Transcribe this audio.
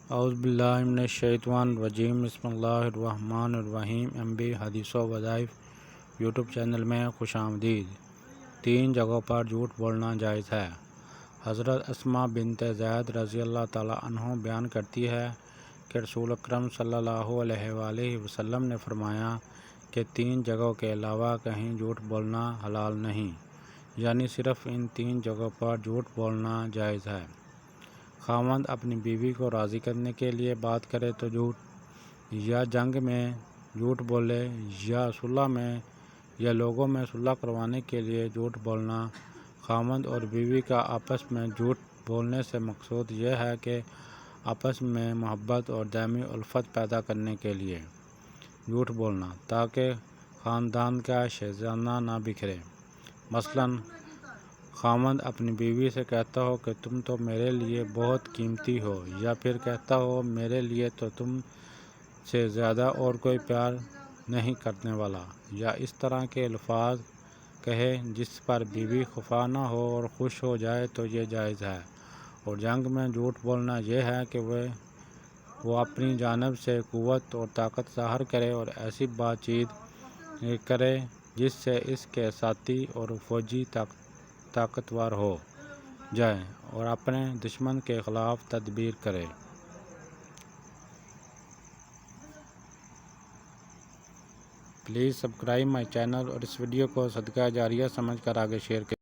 اعوذ باللہ من الشیطان الرجیم، بسم اللہ الرحمن الرحیم۔ MB حدیث و وظائف یوٹیوب چینل میں خوش آمدید۔ 3 جگہوں پر جھوٹ بولنا جائز ہے۔ حضرت اسماء بنت زید رضی اللہ تعالیٰ عنہ بیان کرتی ہے کہ رسول اکرم صلی اللہ علیہ وآلہ وسلم نے فرمایا کہ 3 جگہوں کے علاوہ کہیں جھوٹ بولنا حلال نہیں، یعنی صرف ان 3 جگہوں پر جھوٹ بولنا جائز ہے۔ خاوند اپنی بیوی کو راضی کرنے کے لیے بات کرے تو جھوٹ، یا جنگ میں جھوٹ بولے، یا صلح میں، یا لوگوں میں صلح کروانے کے لیے جھوٹ بولنا۔ خاوند اور بیوی کا آپس میں جھوٹ بولنے سے مقصود یہ ہے کہ آپس میں محبت اور دائمی الفت پیدا کرنے کے لیے جھوٹ بولنا، تاکہ خاندان کا شہزادہ نہ بکھرے۔ مثلاً خاوند اپنی بیوی سے کہتا ہو کہ تم تو میرے لیے بہت قیمتی ہو، یا پھر کہتا ہو میرے لیے تو تم سے زیادہ اور کوئی پیار نہیں کرنے والا، یا اس طرح کے الفاظ کہے جس پر بیوی خفا نہ ہو اور خوش ہو جائے تو یہ جائز ہے۔ اور جنگ میں جھوٹ بولنا یہ ہے کہ وہ اپنی جانب سے قوت اور طاقت ظاہر کرے اور ایسی بات چیت کرے جس سے اس کے ساتھی اور فوجی طاقتور ہو جائیں اور اپنے دشمن کے خلاف تدبیر کرے۔ پلیز سبسکرائب مائی چینل اور اس ویڈیو کو صدقہ جاریہ سمجھ کر آگے شیئر کریں۔